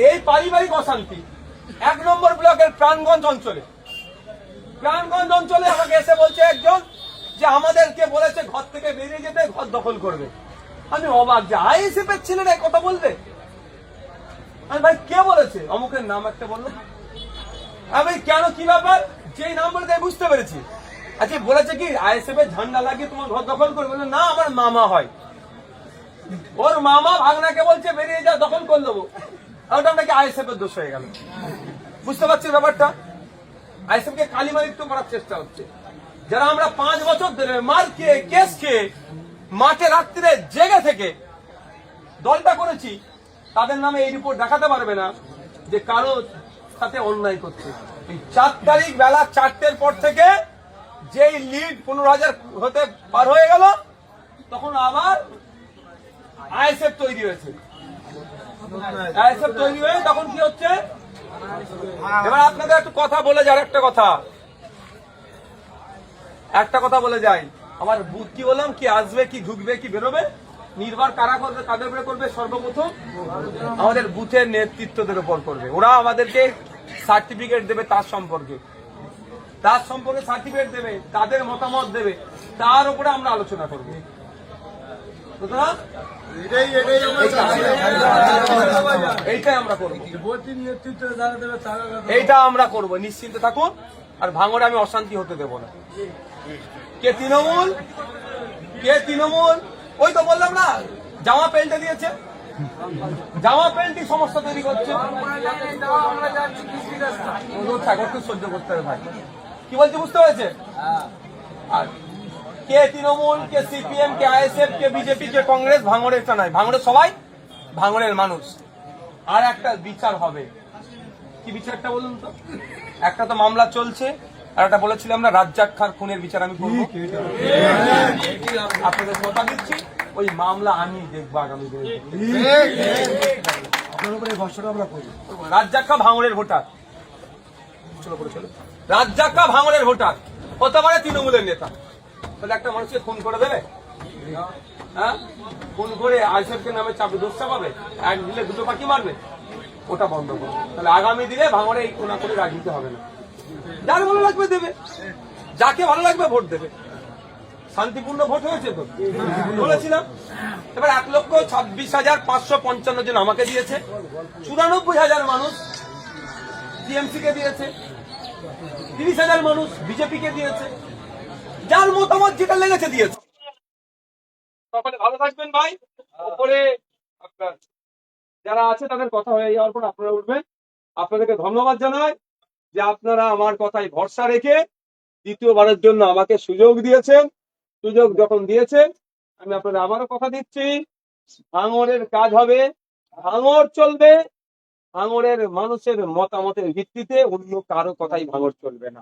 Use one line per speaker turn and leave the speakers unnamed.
এই পারিবারিক অশান্তি 1 নম্বর ব্লকের প্রাণগঞ্জ অঞ্চলে আমাকে এসে বলছে একজন যে আমাদেরকে বলেছে ঘর থেকে বেরিয়ে যেতে, ঘর দখল করবে। আমি অবাক যে আইএসএফ এর ছেলেরা কথা বলবে। আমি ভাই কে বলেছে? অমুকের নাম একটা বললো। আমি কেন, কি ব্যাপার? যে নাম বলে তাই বুঝতে পেরেছি। আচ্ছা বলেছে কি আইএসএফ এর ঝান্ডা লাগিয়ে তোমার ঘর দখল করবে? না, আমার মামা হয়। ওর মামা ভাগনাকে বলছে বেরিয়ে যা, দখল করে দেবো। ওটা নাকি আইএসএফ এর দোষ হয়ে গেল। বুঝতে পারছি ব্যাপারটা? আইএসএফ কে কালিমালিপ্ত করার চেষ্টা হচ্ছে। যারা আমরা 5 বছর ধরে মার খেয়ে, কেস খেয়ে, মাঠে রাত্রিরে জেগে থেকে দলটা করেছি, তাদের নামে এই রিপোর্ট দেখাতে পারবে না যে কারো সাথে অন্যায় করছে। 4 তারিখ বেলা 4টের পর থেকে যেই লিড 15,000 হতে পার হয়ে গেল, তখন আবার আইএসএফ তৈরি হয়েছে। আইএসএফ তৈরি হয়ে তখন কি হচ্ছে? এবার আপনাদের একটু কথা বলে যায়, একটা কথা বলে যাই। আমার বুথ কি বললাম, কি আসবে, কি ঢুকবে, কি বেরোবে, নির্ভর কারা করবে, কাদের উপরে করবে? সর্বপ্রথম আমাদের বুথের নেতৃত্বদের উপর করবে। ওরা আমাদেরকে সার্টিফিকেট দেবে, তার সম্পর্কে সার্টিফিকেট দেবে, তাদের মতামত দেবে, তার উপরে আমরা আলোচনা করবো। এইটাই আমরা করবো, এইটা আমরা করবো, নিশ্চিন্তে থাকুন। আর ভাঙড়ে আমি অশান্তি হতে দেবো না। কে তৃণমূল, ওই তো বললাম না, জামা প্যান্টে দিয়েছে, জামা প্যান্টই সমস্যা তৈরি করছে। সহ্য করতে হবে ভাই, কি বলছে বুঝতে পেরেছে? আর কে তৃণমূল, কে সিপিএম, কে আইএসএফ, কে বিজেপি, কে কংগ্রেস, ভাঙড়ের টা নয়। ভাঙড়ের সবাই ভাঙড়ের মানুষ। আর একটা বিচার হবে। কি বিচারটা বলুন তো? একটা তো মামলা চলছে, আর একটা বলেছিলাম না রাজ্জাক খার খুনের বিচার আমি করবো। আপনাদের কথা দিচ্ছি, ওই মামলা আমি দেখবো আগামী দিনে। রাজ্জাক খা ভাঙড়ের ভোটার, রাজ্জাক খা ভাঙড়ের ভোটার হতে পারে তৃণমূলের নেতা। তাহলে একটা মানুষকে খুন করে দেবে? হ্যাঁ, খুন করে আইএসএফ নামে চাপে দোষ চাপাবে, এক দিলে দুটো পাখি মারবে। ওটা বন্ধ করো। তাহলে আগামী দিনে ভাঙড়ে এই কোনা করে রাজনীতি হবে না। যার ভালো লাগবে দেবে, যাকে ভালো লাগবে ভোট দেবে। শান্তিপূর্ণ ভোট হয়েছে তো বলেছিলাম। এবার 1,26,555 জন আমাকে দিয়েছে, 94,000 মানুষ টিএমসি কে দিয়েছে, 30,000 মানুষ বিজেপি কে দিয়েছে। যার মতামত যেটা লেগেছে দিয়েছে। সকলে ভালো থাকবেন ভাই। উপরে আপনার যারা আছে তাদের কথা হয়ে যাওয়ার পর আপনারা উঠবেন। আপনাদেরকে ধন্যবাদ জানাই যে আপনারা আমার কথায় ভরসা রেখে দ্বিতীয়বারের জন্য আমাকে সুযোগ দিয়েছেন। সুযোগ যখন দিয়েছেন, আমি আপনাদের আবারও কথা দিচ্ছি, ভাঙড়ের কাজ হবে, ভাঙড় চলবে। ভাঙড়ের মানুষের মতামতের ভিত্তিতে অন্য কারো কথাই ভাঙড় চলবে না।